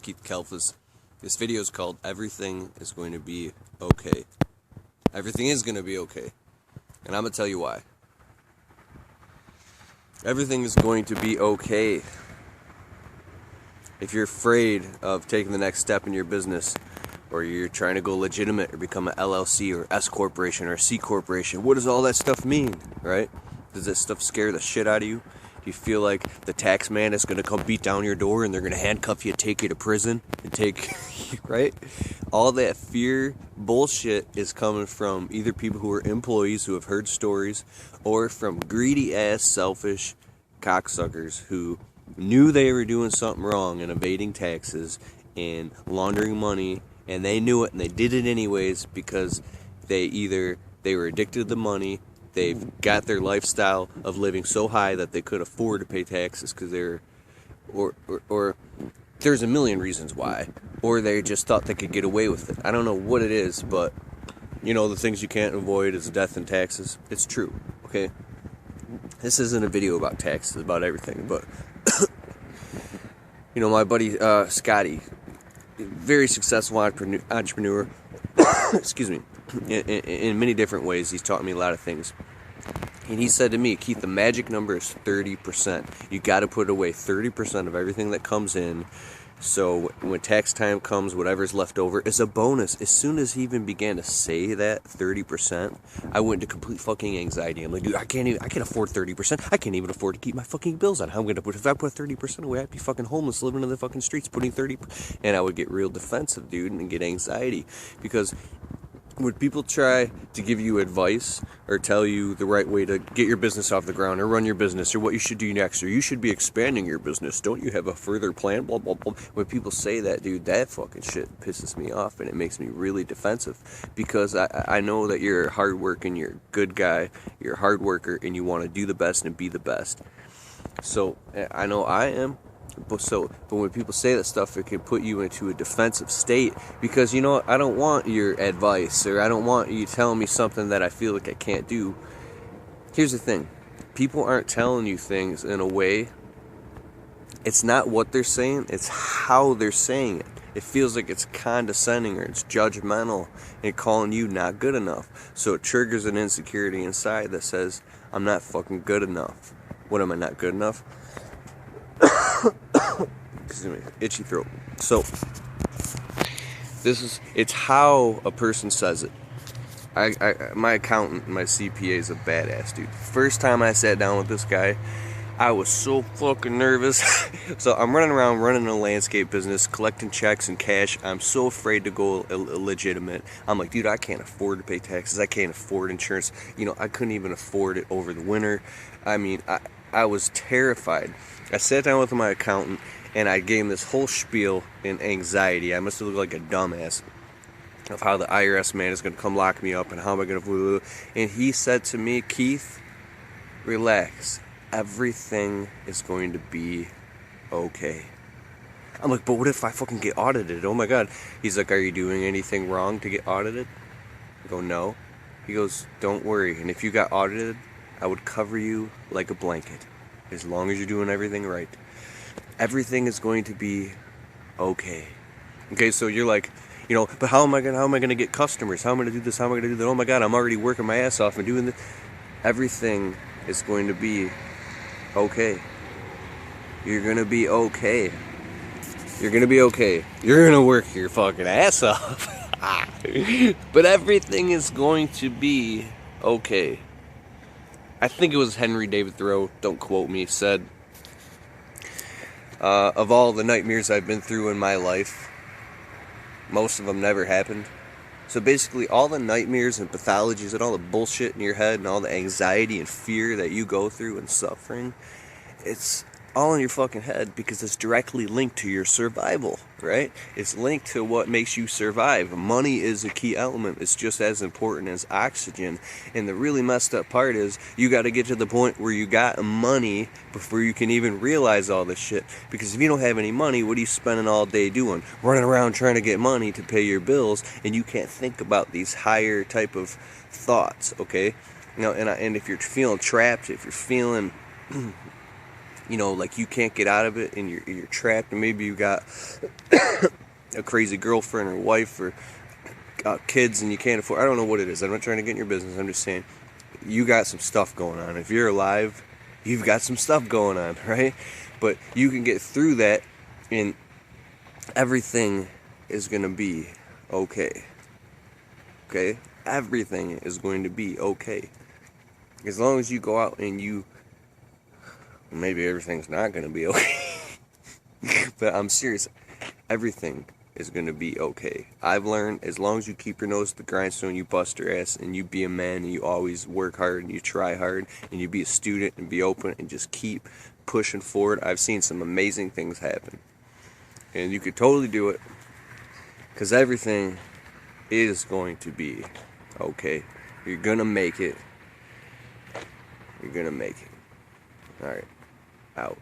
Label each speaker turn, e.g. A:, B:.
A: Keith Kalfas. This video is called Everything is Going to Be Okay. Everything is going to be okay. And I'm going to tell you why. Everything is going to be okay. If you're afraid of taking the next step in your business, or you're trying to go legitimate or become an LLC or S corporation or a C corporation, what does all that stuff mean, right? Does that stuff scare the shit out of you? Do you feel like the tax man is going to come beat down your door and they're going to handcuff you, take you to prison, and take, right? All that fear bullshit is coming from either people who are employees who have heard stories, or from greedy ass, selfish cocksuckers who knew they were doing something wrong and evading taxes and laundering money, and they knew it and they did it anyways because they were addicted to the money. They've got their lifestyle of living so high that they could afford to pay taxes because they're, or there's a million reasons why, or they just thought they could get away with it. I don't know what it is, but you know, the things you can't avoid is death and taxes. It's true, okay? This isn't a video about taxes, about everything, but you know, my buddy Scotty, very successful entrepreneur, excuse me, in many different ways. He's taught me a lot of things. And he said to me, Keith, the magic number is 30%. You got to put away 30% of everything that comes in. So when tax time comes, whatever's left over is a bonus. As soon as he even began to say that 30%, I went into complete fucking anxiety. I'm like, dude, I can't afford 30%. I can't even afford to keep my fucking bills on. How am I gonna put? If I put 30% away, I'd be fucking homeless, living in the fucking streets, putting 30%. And I would get real defensive, dude, and get anxiety because when people try to give you advice or tell you the right way to get your business off the ground or run your business or what you should do next or you should be expanding your business, don't you have a further plan, blah, blah, blah. When people say that, dude, that fucking shit pisses me off and it makes me really defensive because I know that you're hard working, you're a good guy, you're a hard worker, and you want to do the best and be the best. So I know I am. But when people say that stuff, it can put you into a defensive state because, you know, I don't want your advice or I don't want you telling me something that I feel like I can't do. Here's the thing. People aren't telling you things in a way. It's not what they're saying. It's how they're saying it. It feels like it's condescending or it's judgmental and calling you not good enough. So it triggers an insecurity inside that says, I'm not fucking good enough. What am I not good enough? Excuse me, itchy throat. So it's how a person says it. My accountant, my CPA is a badass dude. First time I sat down with this guy, I was so fucking nervous. So I'm running around running a landscape business, collecting checks and cash. I'm so afraid to go illegitimate. I'm like, dude, I can't afford to pay taxes. I can't afford insurance. You know, I couldn't even afford it over the winter. I mean, I was terrified. I sat down with my accountant and I gave him this whole spiel in anxiety. I must have looked like a dumbass of how the IRS man is going to come lock me up and how am I going to... And he said to me, Keith, relax. Everything is going to be okay. I'm like, but what if I fucking get audited? Oh my God. He's like, are you doing anything wrong to get audited? I go, no. He goes, don't worry. And if you got audited, I would cover you like a blanket. As long as you're doing everything right. Everything is going to be okay. Okay, so you're like, you know, but how am I gonna get customers? How am I gonna do this? How am I gonna do that? Oh my God, I'm already working my ass off and doing this. Everything is going to be okay. You're gonna be okay. You're gonna be okay. You're gonna work your fucking ass off. But everything is going to be okay. I think it was Henry David Thoreau, don't quote me, said, of all the nightmares I've been through in my life, most of them never happened. So basically all the nightmares and pathologies and all the bullshit in your head and all the anxiety and fear that you go through and suffering, it's all in your fucking head because it's directly linked to your survival, right? It's linked to what makes you survive. Money is a key element. It's just as important as oxygen. And the really messed up part is you got to get to the point where you got money before you can even realize all this shit. Because if you don't have any money, what are you spending all day doing? Running around trying to get money to pay your bills, and you can't think about these higher type of thoughts, okay? You know, and if you're feeling trapped, if you're feeling like you can't get out of it and you're trapped, and maybe you got a crazy girlfriend or wife or kids and you can't afford. I don't know what it is. I'm not trying to get in your business. I'm just saying you got some stuff going on. If you're alive, you've got some stuff going on, right? But you can get through that, and everything is gonna be okay. Okay, everything is going to be okay as long as you go out and you. Maybe everything's not gonna be okay, but I'm serious. Everything is going to be okay. I've learned as long as you keep your nose to the grindstone, you bust your ass, and you be a man, and you always work hard, and you try hard, and you be a student, and be open, and just keep pushing forward. I've seen some amazing things happen. And you could totally do it, because everything is going to be okay. You're going to make it. You're going to make it. Alright. Out.